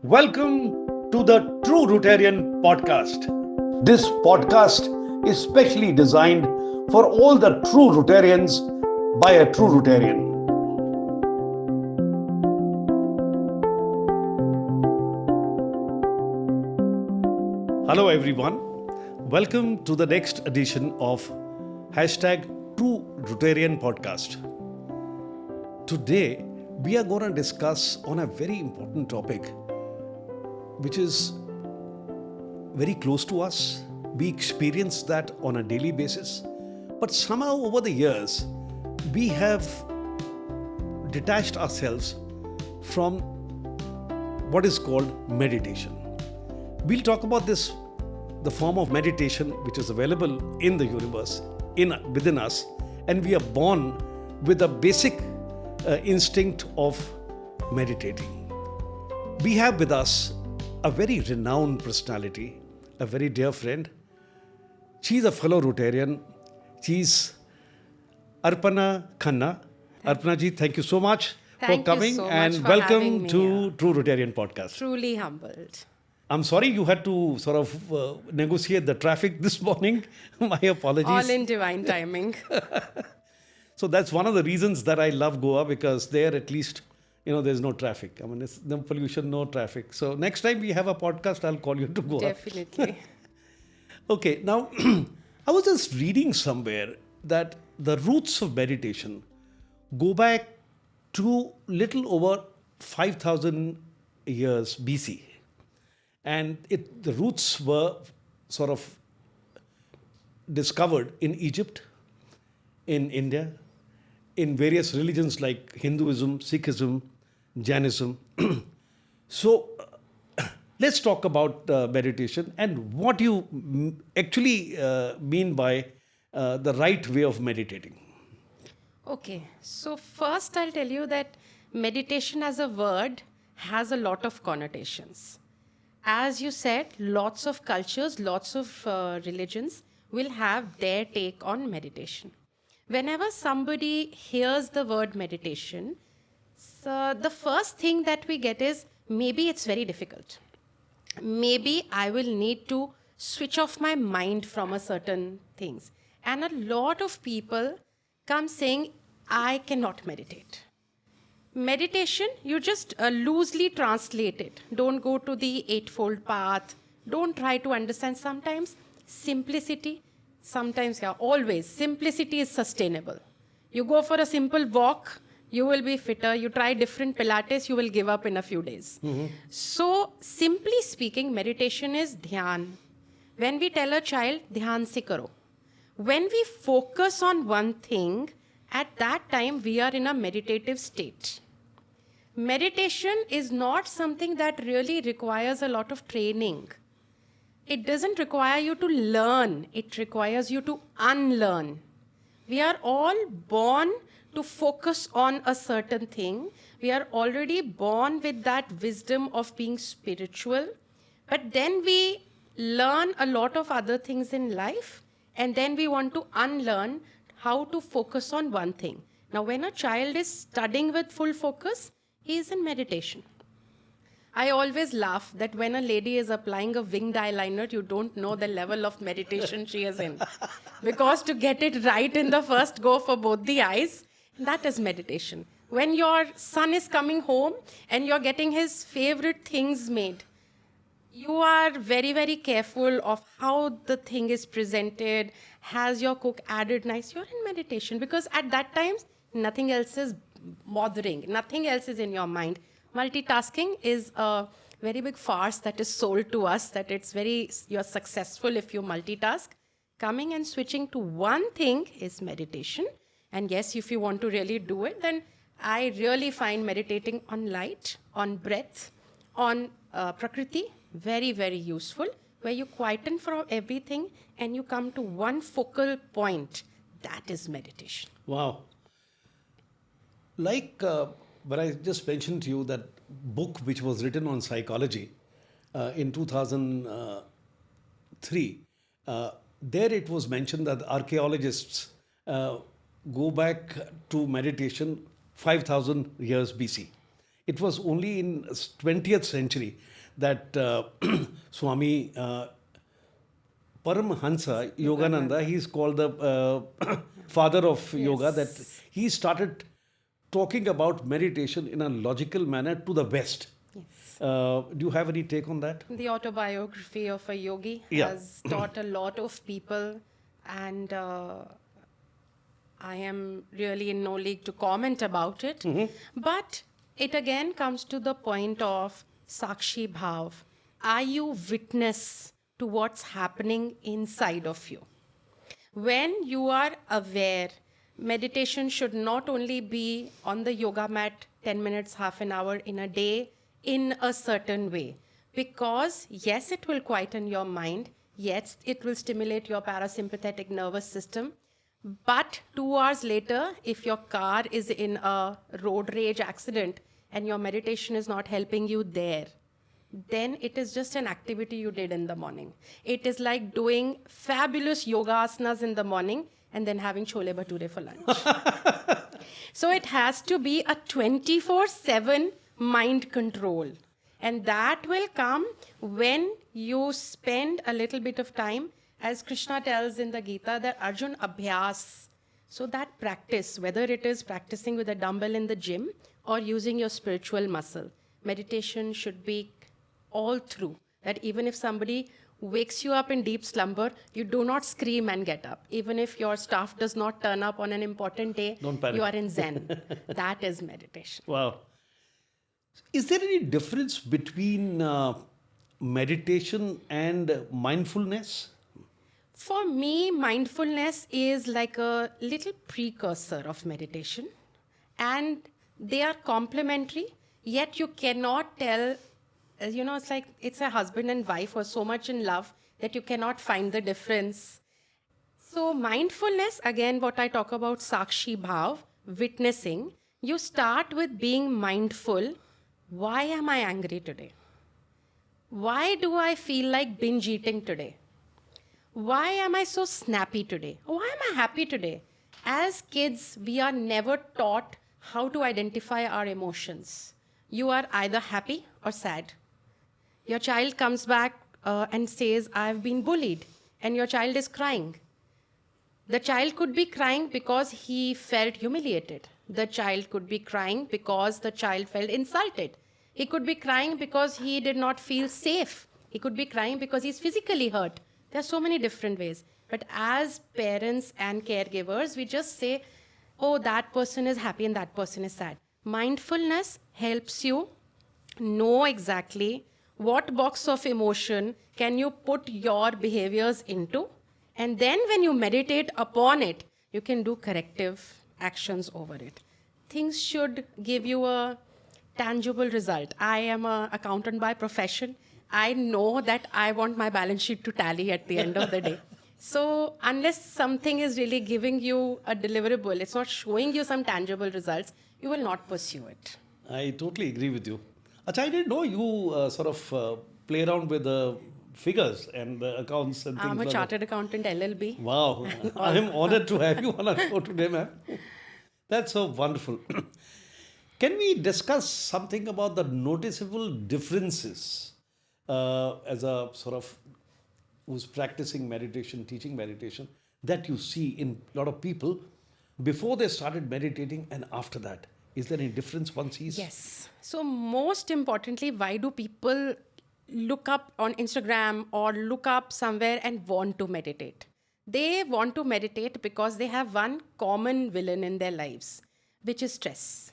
Welcome to the True Rotarian Podcast. This podcast is specially designed for all the true Rotarians by a true Rotarian. Hello, everyone. Welcome to the next edition of True Rotarian Podcast. Today, we are going to discuss on a very important topic which is very close to us. We experience that on a daily basis. But somehow over the years, we have detached ourselves from what is called meditation. We'll talk about this, the form of meditation which is available in the universe, within us, and we are born with a basic instinct of meditating. We have with us a very renowned personality, a very dear friend. She's a fellow Rotarian. She's Arpana Khanna. Arpana ji, thank you so much for coming and welcome to True Rotarian Podcast. Truly humbled. I'm sorry you had to sort of negotiate the traffic this morning. My apologies. All in divine timing. So that's one of the reasons that I love Goa, because there at least, there's no traffic. I mean, it's no pollution, no traffic. So next time we have a podcast, I'll call you to Goa. Definitely. Okay, now I was just reading somewhere that the roots of meditation go back to little over 5,000 years BC. And the roots were sort of discovered in Egypt, in India, in various religions like Hinduism, Sikhism, Jainism. So let's talk about meditation and what you actually mean by the right way of meditating. Okay. So first I'll tell you that meditation as a word has a lot of connotations. As you said, lots of cultures, lots of religions will have their take on meditation. Whenever somebody hears the word meditation, so the first thing that we get is maybe it's very difficult. Maybe I will need to switch off my mind from a certain things. And a lot of people come saying, I cannot meditate. Meditation, you just loosely translate it. Don't go to the eightfold path. Don't try to understand. Sometimes simplicity, always simplicity is sustainable. You go for a simple walk, you will be fitter. You try different Pilates, you will give up in a few days. Mm-hmm. So simply speaking, meditation is dhyan. When we tell a child, dhyan se karo. When we focus on one thing, at that time we are in a meditative state. Meditation is not something that really requires a lot of training. It doesn't require you to learn. It requires you to unlearn. We are all born to focus on a certain thing. We are already born with that wisdom of being spiritual. But then we learn a lot of other things in life, and then we want to unlearn how to focus on one thing. Now, when a child is studying with full focus, he is in meditation. I always laugh that when a lady is applying a winged eyeliner, you don't know the level of meditation she is in. Because to get it right in the first go for both the eyes, that is meditation. When your son is coming home and you're getting his favorite things made, you are very, very careful of how the thing is presented. Has your cook added nice? You're in meditation, because at that time, nothing else is bothering. Nothing else is in your mind. Multitasking is a very big farce that is sold to us, that you're successful if you multitask. Coming and switching to one thing is meditation. And yes, if you want to really do it, then I really find meditating on light, on breath, on prakriti, very, very useful, where you quieten from everything and you come to one focal point. That is meditation. Wow. Like when I just mentioned to you that book which was written on psychology in 2003, there it was mentioned that archaeologists go back to meditation 5,000 years BC. It was only in 20th century that Swami Paramhansa Yogananda, he's called the father of yoga, that Yes. he started talking about meditation in a logical manner to the West. Yes. Do you have any take on that? The autobiography of a yogi Yeah. has taught a lot of people, and I am really in no league to comment about it. But it again comes to the point of Sakshi Bhav. Are you witness to what's happening inside of you? When you are aware, meditation should not only be on the yoga mat 10 minutes, half an hour in a day in a certain way. Because, yes, it will quieten your mind. Yes, it will stimulate your parasympathetic nervous system. But 2 hours later, if your car is in a road rage accident and your meditation is not helping you there, then it is just an activity you did in the morning. It is like doing fabulous yoga asanas in the morning and then having chole bhature for lunch. So it has to be a 24/7 mind control. And that will come when you spend a little bit of time, as Krishna tells in the Gita, that Arjun abhyas. So that practice, whether it is practicing with a dumbbell in the gym or using your spiritual muscle, meditation should be all through. That even if somebody wakes you up in deep slumber, you do not scream and get up. Even if your staff does not turn up on an important day, Don't panic. you are in Zen. That is meditation. Wow. Is there any difference between meditation and mindfulness? For me, mindfulness is like a little precursor of meditation, and they are complementary, yet you cannot tell, it's like it's a husband and wife who are so much in love that you cannot find the difference. So, mindfulness, again, what I talk about, Sakshi Bhav, witnessing, you start with being mindful. Why am I angry today? Why do I feel like binge eating today? Why am I so snappy today? Why am I happy today? As kids, we are never taught how to identify our emotions. You are either happy or sad. Your child comes back and says, I've been bullied, and your child is crying. The child could be crying because he felt humiliated. The child could be crying because the child felt insulted. He could be crying because he did not feel safe. He could be crying because he's physically hurt. There are so many different ways. But as parents and caregivers, we just say, oh, that person is happy and that person is sad. Mindfulness helps you know exactly what box of emotion can you put your behaviors into. And then when you meditate upon it, you can do corrective actions over it. Things should give you a tangible result. I am an accountant by profession. I know that I want my balance sheet to tally at the end of the day. So unless something is really giving you a deliverable, it's not showing you some tangible results, you will not pursue it. I totally agree with you. Acha, I didn't know you play around with the figures and the accounts and things I'm a like chartered accountant, LLB. that. Wow. I am honored to have you on our show today, ma'am. That's so wonderful. Can we discuss something about the noticeable differences as a sort of who's practicing meditation, teaching meditation, that you see in a lot of people before they started meditating and after that? Is there any difference one sees? Yes. So most importantly, why do people look up on Instagram or look up somewhere and want to meditate? They want to meditate because they have one common villain in their lives, which is stress.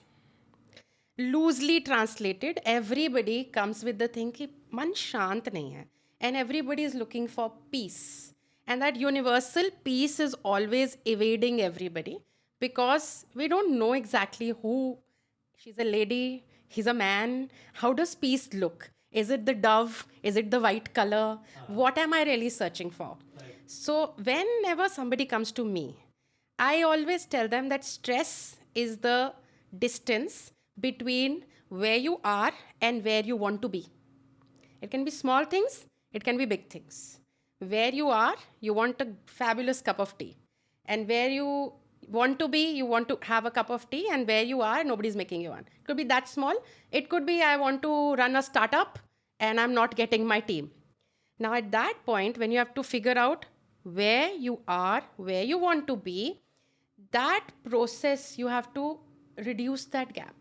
Loosely translated, everybody comes with the thing कि मन शांत नहीं है, and everybody is looking for peace. And that universal peace is always evading everybody because we don't know exactly who. She's a lady, he's a man. How does peace look? Is it the dove? Is it the white color? What am I really searching for? So whenever somebody comes to me, I always tell them that stress is the distance between where you are and where you want to be. It can be small things, it can be big things. Where you are, you want a fabulous cup of tea. And where you You want to have a cup of tea, and where you are, nobody's making you one. It could be that small. It could be, I want to run a startup and I'm not getting my team. Now, at that point, when you have to figure out where you are, where you want to be, that process, you have to reduce that gap.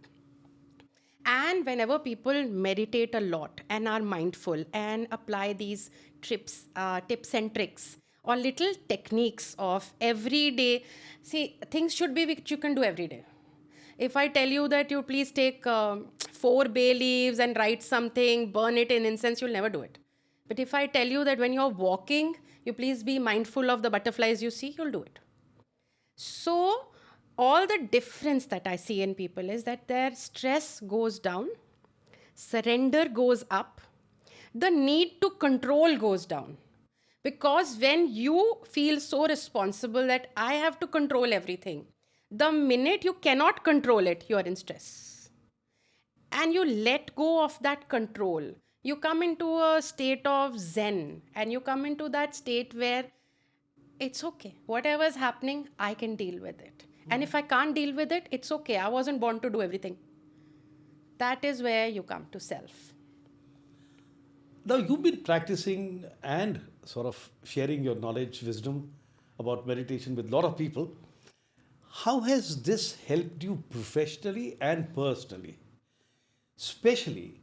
And whenever people meditate a lot and are mindful and apply these tips and tricks or little techniques of every day, see, things should be which you can do every day. If I tell you that you please take 4 bay leaves and write something, burn it in incense, you'll never do it. But if I tell you that when you're walking, you please be mindful of the butterflies you see, you'll do it. So, all the difference that I see in people is that their stress goes down, surrender goes up, the need to control goes down. Because when you feel so responsible that I have to control everything, the minute you cannot control it, you are in stress. And you let go of that control. You come into a state of zen, and you come into that state where it's okay. Whatever is happening, I can deal with it. And if I can't deal with it, it's okay. I wasn't born to do everything. That is where you come to self. Now, you've been practicing and sort of sharing your knowledge, wisdom about meditation with a lot of people. How has this helped you professionally and personally? Especially,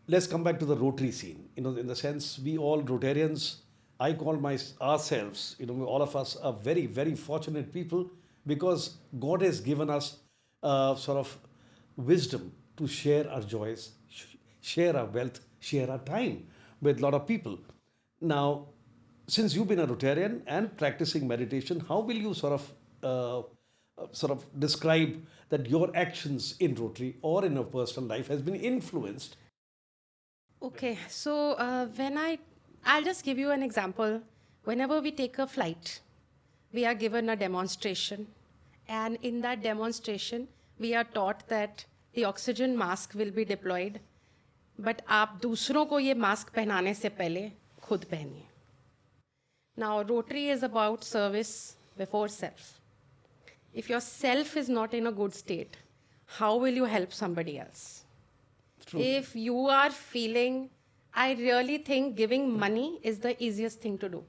let's come back to the Rotary scene. In the sense, we all Rotarians, I call ourselves, all of us are very, very fortunate people because God has given us sort of wisdom to share our joys, share our wealth, share our time with a lot of people. Now, since you've been a Rotarian and practicing meditation, how will you sort of describe that your actions in Rotary or in your personal life has been influenced? Okay, so I'll just give you an example. Whenever we take a flight, we are given a demonstration. And in that demonstration, we are taught that the oxygen mask will be deployed. But आप दूसरों को ये mask पहनाने से पहले खुद पहनिए. Now, Rotary is about service before self. If your self is not in a good state, how will you help somebody else? True. If you are feeling, I really think giving money is the easiest thing to do.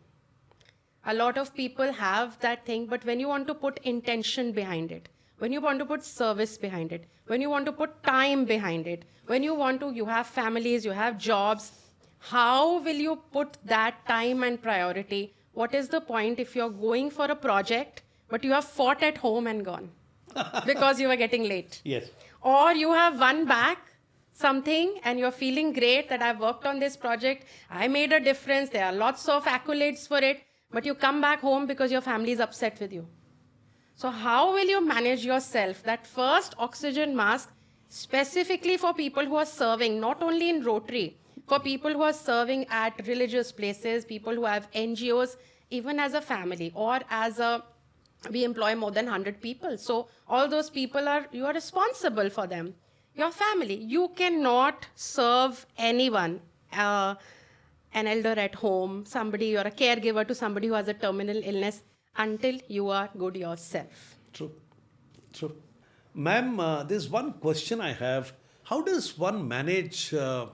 A lot of people have that thing, but when you want to put intention behind it, when you want to put service behind it, when you want to put time behind it, when you have families, you have jobs, how will you put that time and priority? What is the point if you're going for a project, but you have fought at home and gone because you were getting late? Yes. Or you have won back something and you're feeling great that I've worked on this project, I made a difference, there are lots of accolades for it, but you come back home because your family is upset with you. So how will you manage yourself? That first oxygen mask, specifically for people who are serving, not only in Rotary, for people who are serving at religious places, people who have NGOs, even as a family, or we employ more than 100 people. So all those people you are responsible for them. Your family, you cannot serve anyone, an elder at home, you're a caregiver to somebody who has a terminal illness, until you are good yourself. True. Ma'am, there's one question I have. How does one manage to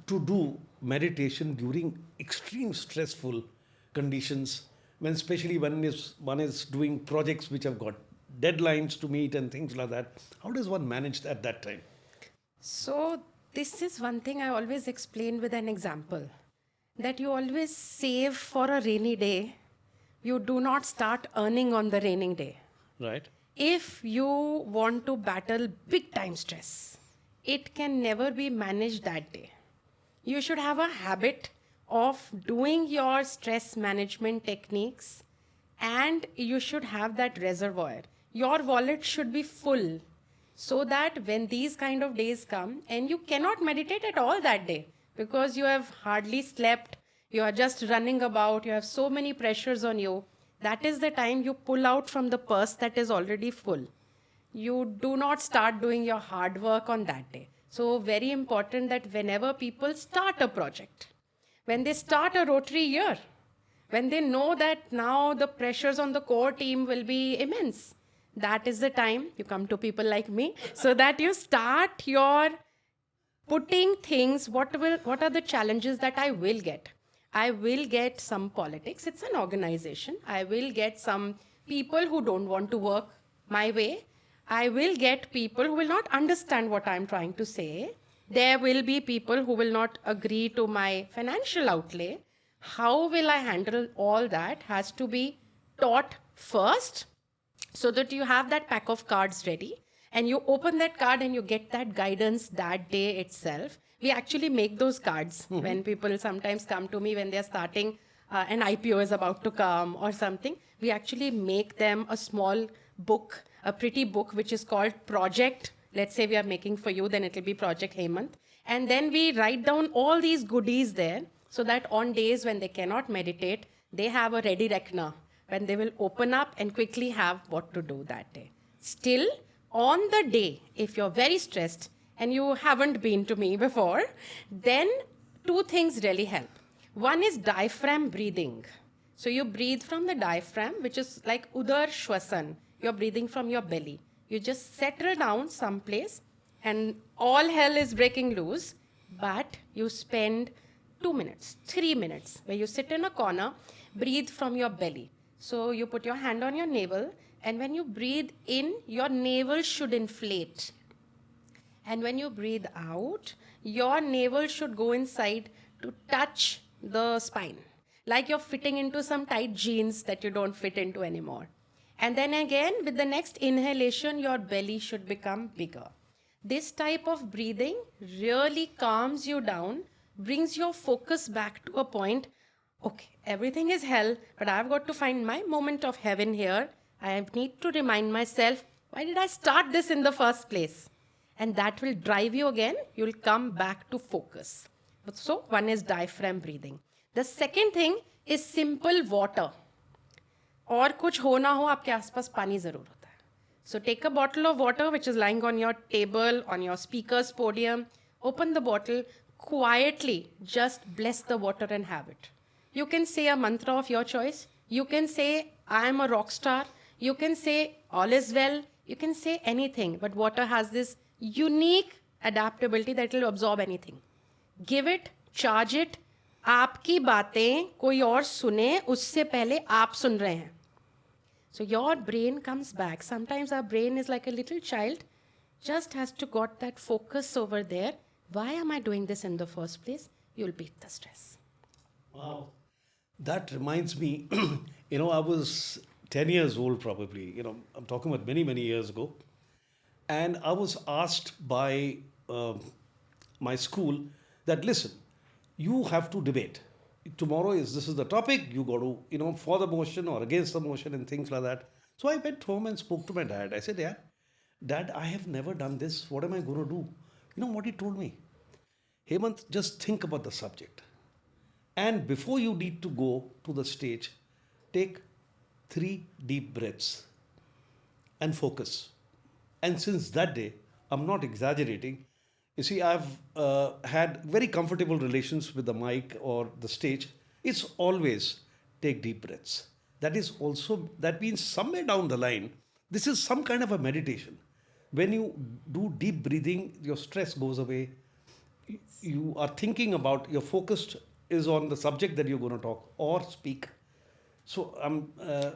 do meditation during extreme stressful conditions, especially when one is doing projects which have got deadlines to meet and things like that? How does one manage at that time? So this is one thing I always explain with an example, that you always save for a rainy day. You do not start earning on the raining day. Right. If you want to battle big time stress, it can never be managed that day. You should have a habit of doing your stress management techniques, and you should have that reservoir. Your wallet should be full, so that when these kind of days come and you cannot meditate at all that day because you have hardly slept, you are just running about, you have so many pressures on you, that is the time you pull out from the purse that is already full. You do not start doing your hard work on that day. So very important that whenever people start a project, when they start a Rotary year, when they know that now the pressures on the core team will be immense. That is the time you come to people like me, so that you start your putting things, what are the challenges that I will get? I will get some politics. It's an organization. I will get some people who don't want to work my way. I will get people who will not understand what I'm trying to say. There will be people who will not agree to my financial outlay. How will I handle all that has to be taught first, so that you have that pack of cards ready and you open that card and you get that guidance that day itself. We actually make those cards when people sometimes come to me when they're starting an IPO is about to come or something. We actually make them a small book, a pretty book, which is called Project. Let's say we are making for you, then it'll be Project Hemant. And then we write down all these goodies there so that on days when they cannot meditate, they have a ready reckoner when they will open up and quickly have what to do that day. Still, on the day, if you're very stressed and you haven't been to me before, then two things really help. One is diaphragm breathing. So you breathe from the diaphragm, which is like Udar Shwasan. You're breathing from your belly. You just settle down someplace and all hell is breaking loose, but you spend 2 minutes, 3 minutes, where you sit in a corner, breathe from your belly. So you put your hand on your navel, and when you breathe in, your navel should inflate. And when you breathe out, your navel should go inside to touch the spine, like you're fitting into some tight jeans that you don't fit into anymore. And then again, with the next inhalation, your belly should become bigger. This type of breathing really calms you down, brings your focus back to a point. Okay, everything is hell, but I've got to find my moment of heaven here. I need to remind myself, why did I start this in the first place? And that will drive you again. You'll come back to focus. So one is diaphragm breathing. The second thing is simple water. और कुछ हो ना हो, आपके आसपास पानी जरूर होता है. So take a bottle of water which is lying on your table, on your speaker's podium. Open the bottle, quietly just bless the water and have it. You can say a mantra of your choice. You can say, I am a rock star. You can say, all is well. You can say anything, but water has this unique adaptability that will absorb anything. Give it, charge it. आपकी बातें कोई और सुने उससे पहले आप सुन रहे हैं. So your brain comes back. Sometimes our brain is like a little child, just has to got that focus over there. Why am I doing this in the first place? You'll beat the stress. Wow. That reminds me, I was 10 years old probably. I'm talking about many, many years ago. And I was asked by my school that, listen, you have to debate. Tomorrow this is the topic. You got to, for the motion or against the motion and things like that. So I went home and spoke to my dad. I said, yeah, Dad, I have never done this. What am I going to do? You know what he told me? Hemant, just think about the subject. And before you need to go to the stage, take 3 deep breaths and focus. And since that day, I'm not exaggerating. You see, I've had very comfortable relations with the mic or the stage. It's always take deep breaths. That means somewhere down the line, this is some kind of a meditation. When you do deep breathing, your stress goes away. You are thinking about, your focus is on the subject that you're going to talk or speak. So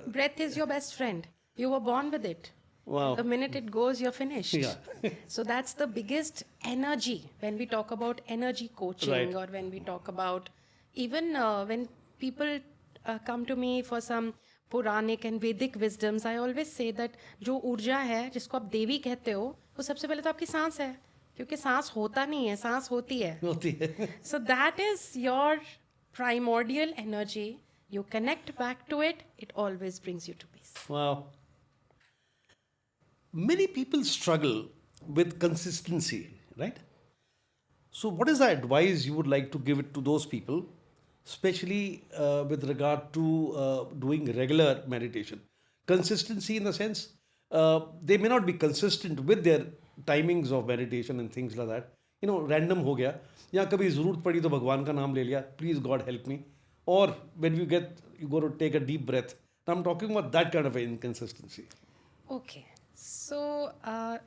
breath is your best friend. You were born with it. Wow. The minute it goes, you're finished. Yeah. So that's the biggest energy when we talk about energy coaching, Right. or when we talk about even when people come to me for some Puranic and Vedic wisdoms, I always say that जो ऊर्जा है जिसको आप देवी कहते हो वो सबसे पहले तो आपकी सांस है, क्योंकि सांस होता नहीं है, सांस होती है. So that is your primordial energy. You connect back to it, it always brings you to peace. Wow. Many people struggle with consistency, right? So what is the advice you would like to give it to those people, especially with regard to doing regular meditation? Consistency in the sense, they may not be consistent with their timings of meditation and things like that. Random हो गया, या कभी ज़रूरत पड़ी तो भगवान का नाम ले लिया, please God help me. or when you go to take a deep breath. Now I'm talking about that kind of an inconsistency. Okay. So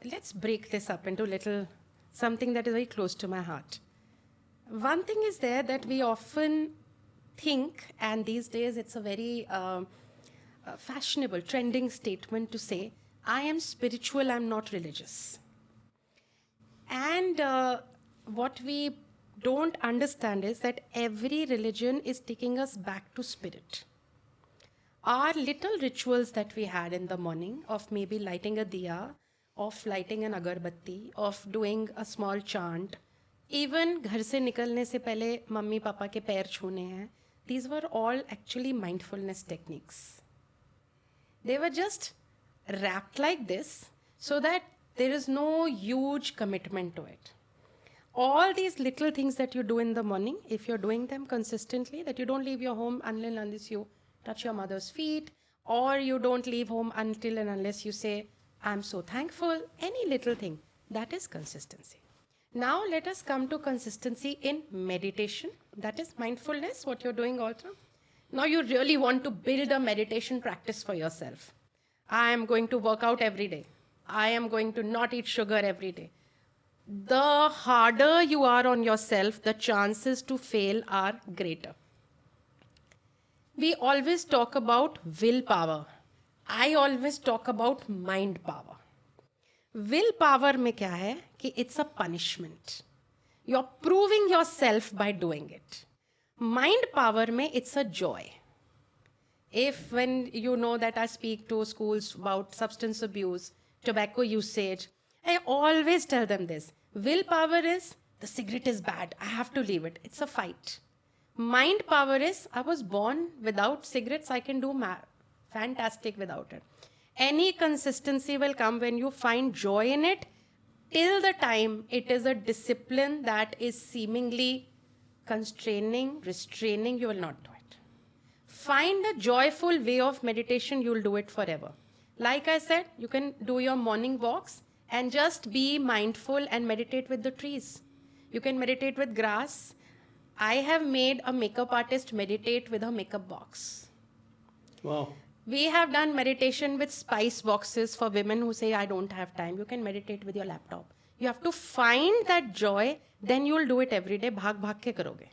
let's break this up into little something that is very close to my heart. One thing is there that we often think, and these days it's a very fashionable, trending statement to say, I am spiritual, I'm not religious. And what we don't understand is that every religion is taking us back to spirit. Our little rituals that we had in the morning of maybe lighting a diya, of lighting an agarbatti, of doing a small chant, even घर से निकलने से पहले mummy papa के पैर छूने हैं, these were all actually mindfulness techniques. They were just wrapped like this so that there is no huge commitment to it. All these little things that you do in the morning, if you're doing them consistently, that you don't leave your home unless you touch your mother's feet, or you don't leave home until and unless you say, I'm so thankful, any little thing, that is consistency. Now let us come to consistency in meditation, that is mindfulness, what you're doing also. Now you really want to build a meditation practice for yourself. I am going to work out every day. I am going to not eat sugar every day. The harder you are on yourself, the chances to fail are greater. We always talk about willpower. I always talk about mind power. Willpower में क्या है कि it's a punishment. You're proving yourself by doing it. Mind power में it's a joy. If when you know that I speak to schools about substance abuse, tobacco usage, I always tell them this. Willpower is, the cigarette is bad, I have to leave it. It's a fight. Mind power is, I was born without cigarettes, I can do fantastic without it. Any consistency will come when you find joy in it. Till the time it is a discipline that is seemingly constraining, restraining, you will not do it. Find a joyful way of meditation, you will do it forever. Like I said, you can do your morning walks and just be mindful and meditate with the trees. You can meditate with grass. I have made a makeup artist meditate with a makeup box. Wow. We have done meditation with spice boxes for women who say, I don't have time. You can meditate with your laptop. You have to find that joy, then you will do it every day. Bhag bhag ke karoge.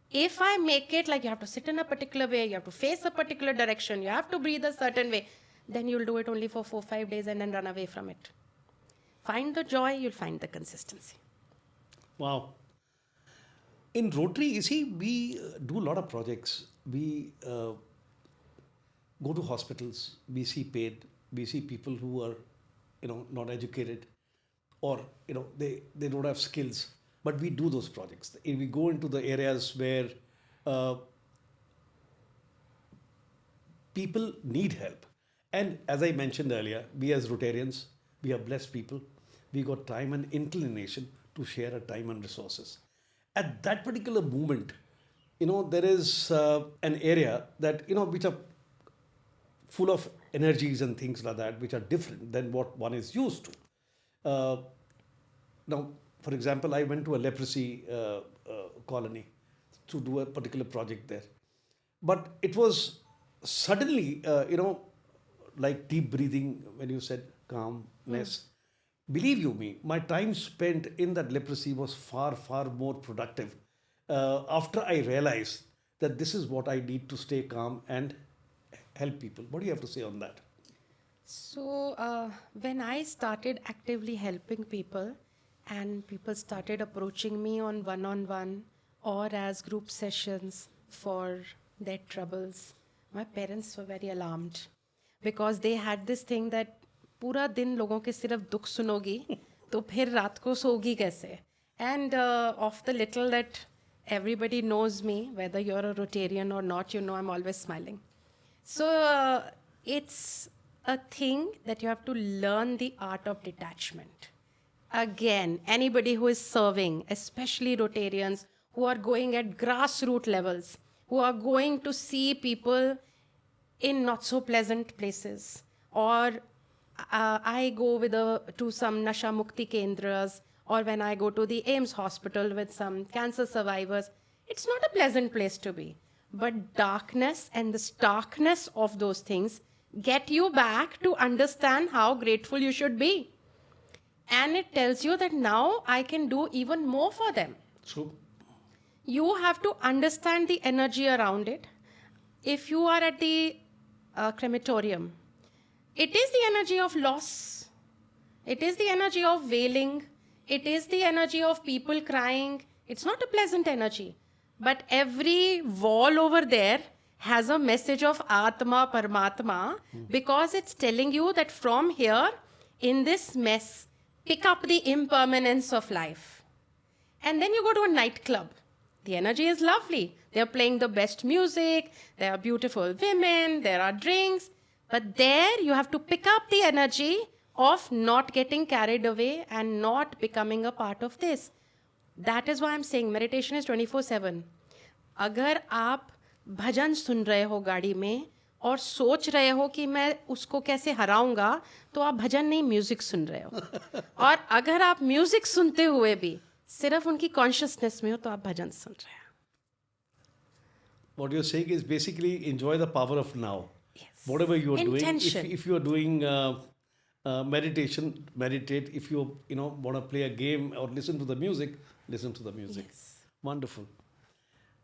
If I make it like you have to sit in a particular way, you have to face a particular direction, you have to breathe a certain way, then you'll do it only for 4-5 days and then run away from it. Find the joy, you'll find the consistency. Wow. In Rotary, you see, we do a lot of projects. We go to hospitals, we see paid, we see people who are, not educated, or, they don't have skills. But we do those projects. We go into the areas where people need help. And as I mentioned earlier, we as Rotarians, we are blessed people. We got time and inclination to share our time and resources. At that particular moment, there is an area that, which are full of energies and things like that, which are different than what one is used to. Now, for example, I went to a leprosy colony to do a particular project there. But it was suddenly, like deep breathing, when you said calmness. Believe you me, my time spent in that leprosy was far, far more productive after I realized that this is what I need to stay calm and help people. What do you have to say on that? So, when I started actively helping people, and people started approaching me on one-on-one or as group sessions for their troubles, my parents were very alarmed because they had this thing that पूरा दिन लोगों के सिर्फ दुख सुनोगी तो फिर रात को सोगी कैसे? And of the little that everybody knows me, whether you're a Rotarian or not, I'm always smiling. So it's a thing that you have to learn the art of detachment. Again, anybody who is serving, especially Rotarians, who are going at grassroots levels, who are going to see people in not so pleasant places, or I go to some Nasha Mukti Kendras, or when I go to the AIMS hospital with some cancer survivors, it's not a pleasant place to be. but darkness and the starkness of those things get you back to understand how grateful you should be. And it tells you that now I can do even more for them. True. You have to understand the energy around it. If you are at the crematorium, it is the energy of loss. It is the energy of wailing. It is the energy of people crying. It's not a pleasant energy. But every wall over there has a message of Atma, Paramatma, because it's telling you that from here, in this mess, pick up the impermanence of life. And then you go to a nightclub. The energy is lovely. They're playing the best music. There are beautiful women. There are drinks. But there you have to pick up the energy of not getting carried away and not becoming a part of this. That is why I'm saying meditation is 24/7. अगर आप भजन सुन रहे हो गाड़ी में और सोच रहे हो कि मैं उसको कैसे हराऊंगा, तो आप भजन नहीं म्यूजिक सुन रहे हो. और अगर आप म्यूजिक सुनते हुए भी सिर्फ उनकी कॉन्शियसनेस में हो, तो आप भजन सुन रहे हो. What you're saying is basically enjoy the power of now. Yes. Whatever you are Intention. doing, if you are doing meditation, meditate. If you want to play a game or listen to the music, listen to the music. Yes. Wonderful.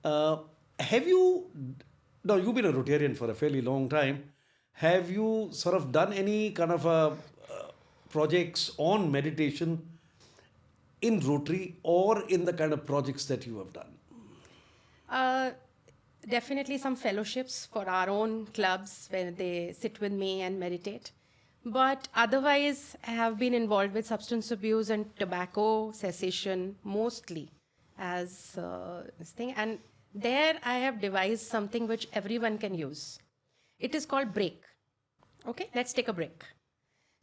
Have you? Now you've been a Rotarian for a fairly long time. Have you sort of done any kind of projects on meditation in Rotary or in the kind of projects that you have done? Definitely some fellowships for our own clubs where they sit with me and meditate. But otherwise, I have been involved with substance abuse and tobacco cessation mostly as this thing. And there I have devised something which everyone can use. It is called break. Okay, let's take a break.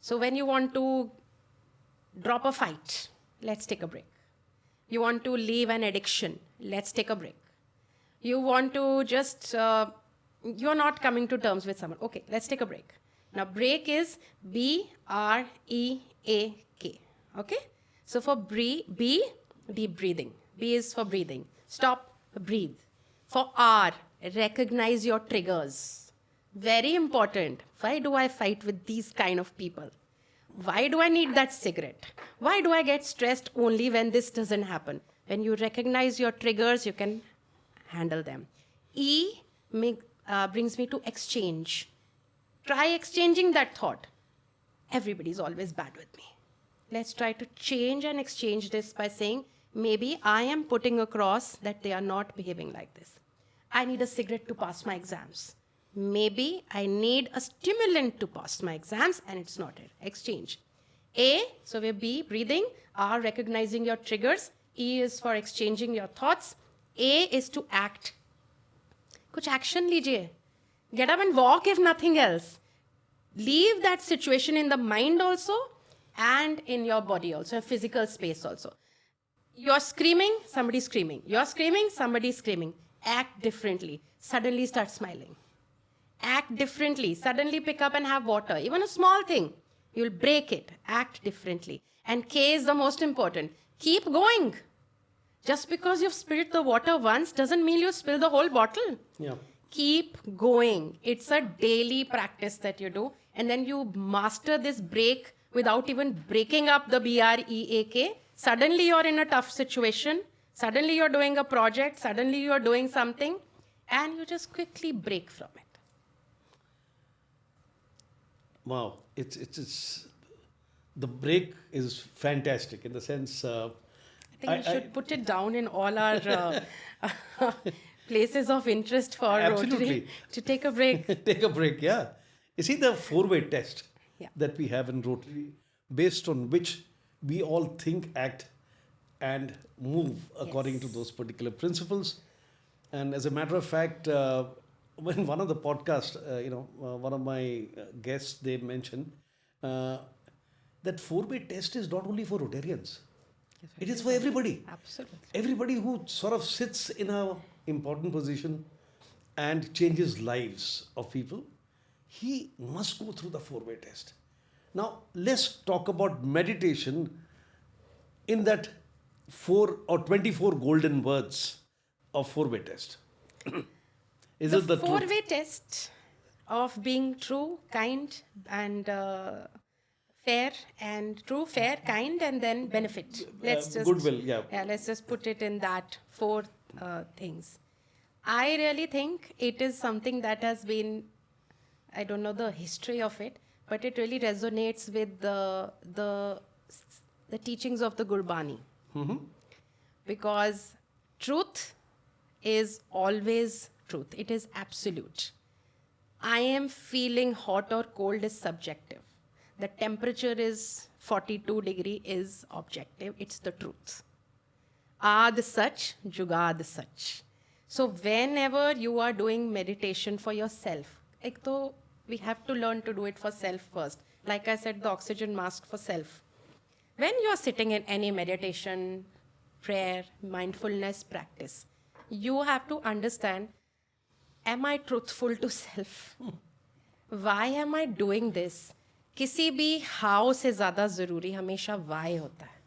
So when you want to drop a fight, let's take a break. You want to leave an addiction, let's take a break. You want to just, you're not coming to terms with someone. Okay, let's take a break. Now, break is B-R-E-A-K. Okay? So for B, deep breathing. B is for breathing. Stop, breathe. For R, recognize your triggers. Very important. Why do I fight with these kind of people? Why do I need that cigarette? Why do I get stressed only when this doesn't happen? When you recognize your triggers, you can handle them. E brings me to exchange. Try exchanging that thought. Everybody's always bad with me. Let's try to change and exchange this by saying, maybe I am putting across that they are not behaving like this. I need a cigarette to pass my exams. Maybe I need a stimulant to pass my exams and it's not it. Exchange. A, so we're B, breathing. R, recognizing your triggers. E is for exchanging your thoughts. A is to act. Kuch action lijiye. Get up and walk if nothing else. Leave that situation in the mind also and in your body also, physical space also. You're screaming, somebody's screaming. You're screaming, somebody's screaming. Act differently. Suddenly start smiling. Act differently. Suddenly pick up and have water. Even a small thing. You'll break it. Act differently. And K is the most important. Keep going. Just because you've spilled the water once doesn't mean you spill the whole bottle. Yeah. Keep going. It's a daily practice that you do. And then you master this break without even breaking up the BREAK. Suddenly you're in a tough situation. Suddenly you're doing a project. Suddenly you're doing something. And you just quickly break from it. Wow. It's the break is fantastic in the sense... I think we should put it down in all our places of interest for Rotary to take a break. Take a break, yeah. You see the 4-way test that we have in Rotary, based on which we all think, act, and move according to those particular principles. And as a matter of fact, when one of the podcasts, one of my guests, they mentioned that 4-way test is not only for Rotarians. It is for everybody. Absolutely. Everybody who sort of sits in an important position and changes lives of people, he must go through the 4-way test. Now, let's talk about meditation in that 4 or 24 golden words of 4-way test. Is The it the truth? four-way test of being true, kind, and fair, and true, fair, kind, and then benefit. Goodwill, yeah. Let's just put it in that four things. I really think it is something that has been, I don't know the history of it, but it really resonates with the teachings of the Gurbani. Because truth is always truth. It is absolute. I am feeling hot or cold is subjective. The temperature is 42 degree is objective. It's the truth. Ad sach, jugad sach. So whenever you are doing meditation for yourself, we have to learn to do it for self first. Like I said, the oxygen mask for self. When you are sitting in any meditation, prayer, mindfulness practice, you have to understand, am I truthful to self? Why am I doing this? किसी भी how से ज़्यादा ज़रूरी हमेशा why होता है.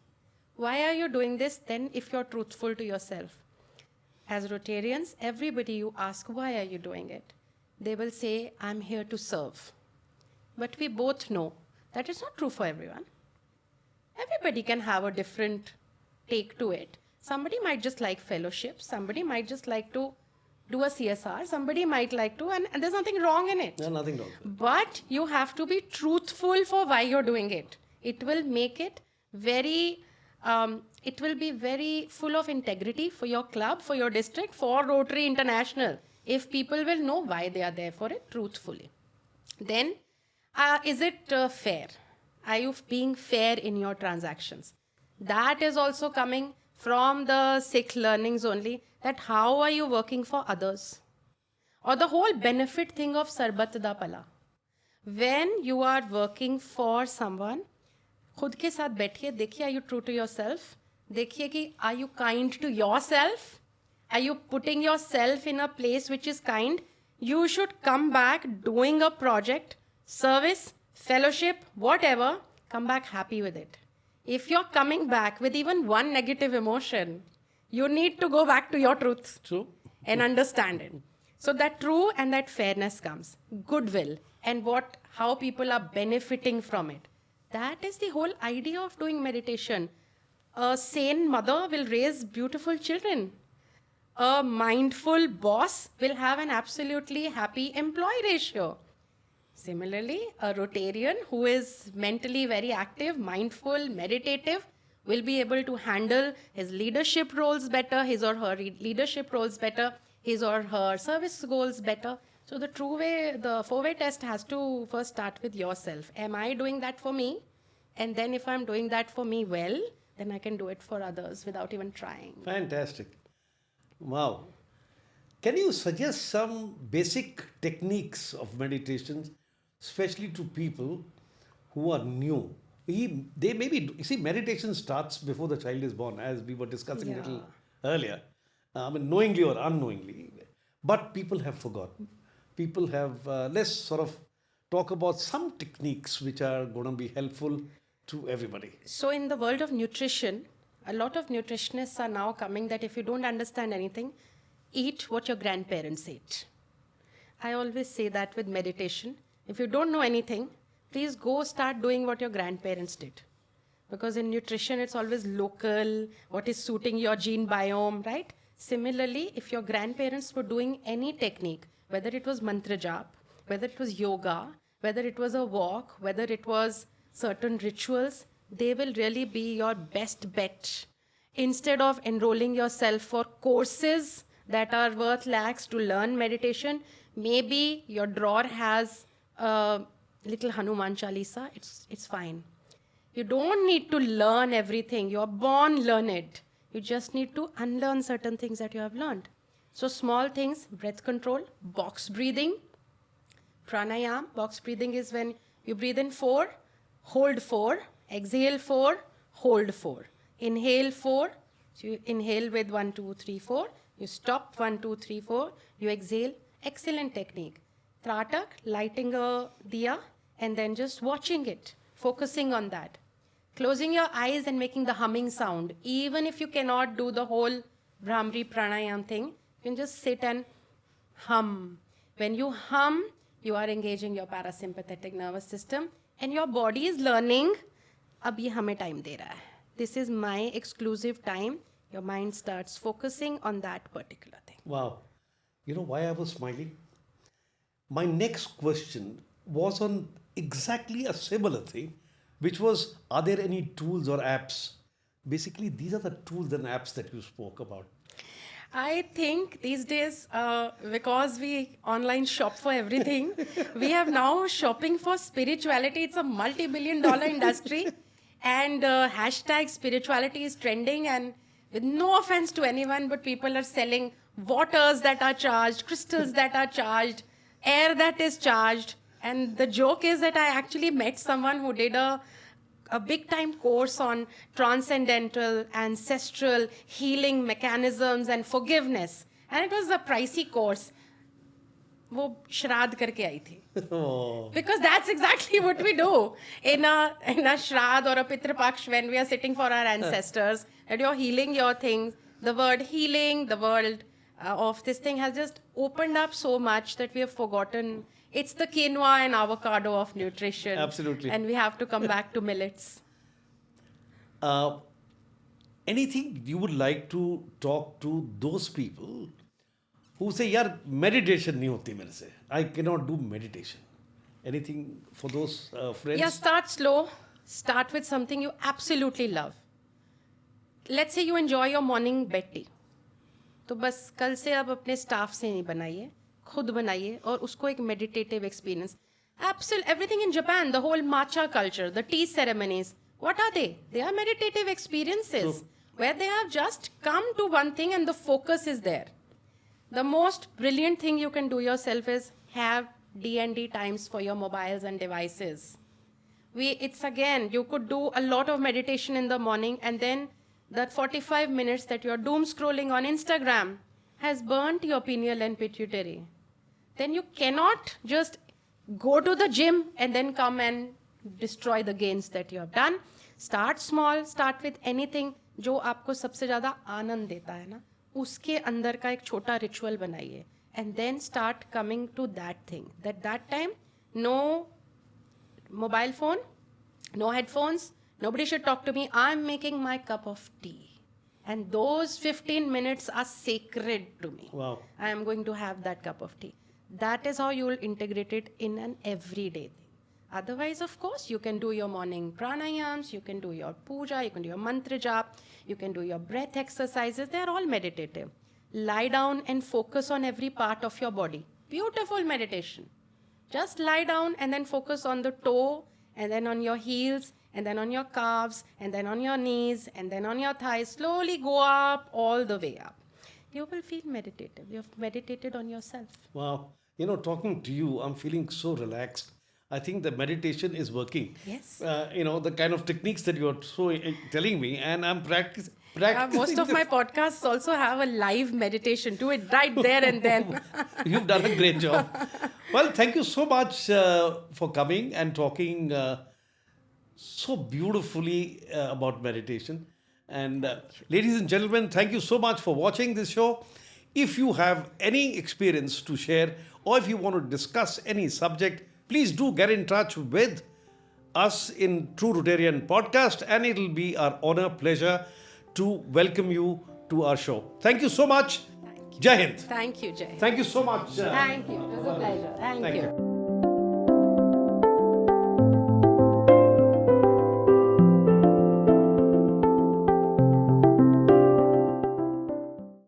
Why are you doing this? Then if you're truthful to yourself. As Rotarians, everybody you ask, why are you doing it? They will say, I'm here to serve. But we both know that it's not true for everyone. Everybody can have a different take to it. Somebody might just like fellowship. Somebody might just like to do a CSR. Somebody might like to, and there's nothing wrong in it. Yeah, nothing wrong. But you have to be truthful for why you're doing it. It will make it very, it will be very full of integrity for your club, for your district, for Rotary International. If people will know why they are there for it truthfully. Then, is it fair? Are you being fair in your transactions? That is also coming from the Sikh learnings only, that how are you working for others? Or the whole benefit thing of Sarbat da Pala. When you are working for someone, खुद के साथ बैठिए, देखिए, are you true to yourself? देखिए कि are you kind to yourself? Are you putting yourself in a place which is kind? You should come back doing a project, service, fellowship, whatever, come back happy with it. If you're coming back with even one negative emotion, you need to go back to your truth. True. And understand it. So that true and that fairness comes. Goodwill and how people are benefiting from it. That is the whole idea of doing meditation. A sane mother will raise beautiful children. A mindful boss will have an absolutely happy employee ratio. Similarly, a Rotarian who is mentally very active, mindful, meditative, will be able to handle his leadership roles better, his or her leadership roles better, his or her service goals better. So the true way, the four-way test has to first start with yourself. Am I doing that for me? And then if I'm doing that for me well, then I can do it for others without even trying. Fantastic. Wow. Can you suggest some basic techniques of meditation, especially to people who are new? They may be, you see, meditation starts before the child is born, as we were discussing a little earlier. Knowingly or unknowingly. But people have forgotten. People have, let's sort of talk about some techniques which are going to be helpful to everybody. So in the world of nutrition, a lot of nutritionists are now coming that if you don't understand anything, eat what your grandparents ate. I always say that with meditation. If you don't know anything, please go start doing what your grandparents did. Because in nutrition, it's always local, what is suiting your gene biome, right? Similarly, if your grandparents were doing any technique, whether it was mantra jap, whether it was yoga, whether it was a walk, whether it was certain rituals, they will really be your best bet. Instead of enrolling yourself for courses that are worth lakhs to learn meditation, maybe your drawer has a little Hanuman Chalisa, it's fine. You don't need to learn everything. You're born learned. You just need to unlearn certain things that you have learned. So small things, breath control, box breathing, pranayam. Box breathing is when you breathe in 4, hold 4, exhale 4, hold 4. Inhale 4, so you inhale with 1, 2, 3, 4. You stop 1, 2, 3, 4. You exhale. Excellent technique. Tratak, lighting a diya and then just watching it, focusing on that. Closing your eyes and making the humming sound. Even if you cannot do the whole Brahmari pranayam thing, you can just sit and hum. When you hum, you are engaging your parasympathetic nervous system and your body is learning, अब ये हमें time दे रहा है. This is my exclusive time. Your mind starts focusing on that particular thing. Wow. You know why I was smiling? My next question was on exactly a similar thing, which was, are there any tools or apps? Basically, these are the tools and apps that you spoke about. I think these days, because we online shop for everything, we have now shopping for spirituality. It's a multi-billion-dollar industry, and hashtag spirituality is trending. And with no offense to anyone, but people are selling waters that are charged, crystals that are charged, air that is charged. And the joke is that I actually met someone who did a big time course on transcendental, ancestral healing mechanisms and forgiveness. And it was a pricey course. वो श्राद्ध करके आई थी. Because that's exactly what we do in a shraddh or a pitrapaksh when we are sitting for our ancestors, and you're healing your things. The word healing, the world of this thing has just opened up so much that we have forgotten. It's the quinoa and avocado of nutrition. Absolutely. And we have to come back to millets. Anything you would like to talk to those people who say, यार meditation नहीं होती मेरे से. I cannot do meditation. Anything for those friends? Yeah, start slow. Start with something you absolutely love. Let's say you enjoy your morning bed tea. तो बस कल से अब अपने स्टाफ से नहीं बनाइए, खुद बनाइए और उसको एक meditative experience. Absolutely, everything in Japan, the whole matcha culture, the tea ceremonies, what are they? They are meditative experiences where they have just come to one thing and the focus is there. The most brilliant thing you can do yourself is have D&D times for your mobiles and devices. It's again, you could do a lot of meditation in the morning, and then that 45 minutes that you're doom scrolling on Instagram has burnt your pineal and pituitary. Then you cannot just go to the gym and then come and destroy the gains that you have done. Start small, start with anything जो आपको सबसे ज़्यादा आनंद देता है ना, उसके अंदर का एक छोटा रिचुअल बनाइए, and then start coming to that thing. That time, no mobile phone, no headphones, nobody should talk to me. I'm making my cup of tea. And those 15 minutes are sacred to me. Wow. I am going to have that cup of tea. That is how you will integrate it in an everyday thing. Otherwise, of course, you can do your morning pranayams, you can do your puja, you can do your mantra jap, you can do your breath exercises. They are all meditative. Lie down and focus on every part of your body. Beautiful meditation. Just lie down and then focus on the toe, and then on your heels, and then on your calves, and then on your knees, and then on your thighs. Slowly go up, all the way up. You will feel meditative. You've meditated on yourself. Wow. You know, talking to you, I'm feeling so relaxed. I think the meditation is working. Yes. You know, the kind of techniques that you're so telling me, and I'm practicing. Most of my podcasts also have a live meditation. Do it right there and then. You've done a great job. Well, thank you so much for coming and talking so beautifully about meditation. And ladies and gentlemen, thank you so much for watching this show. If you have any experience to share, or if you want to discuss any subject, please do get in touch with us in True Rotarian Podcast, and it'll be our honor, pleasure to welcome you to our show. Thank you so much. Thank you. Jai Hind. Thank you, Jay. Thank you so much. Thank you. It was a pleasure. Thank you.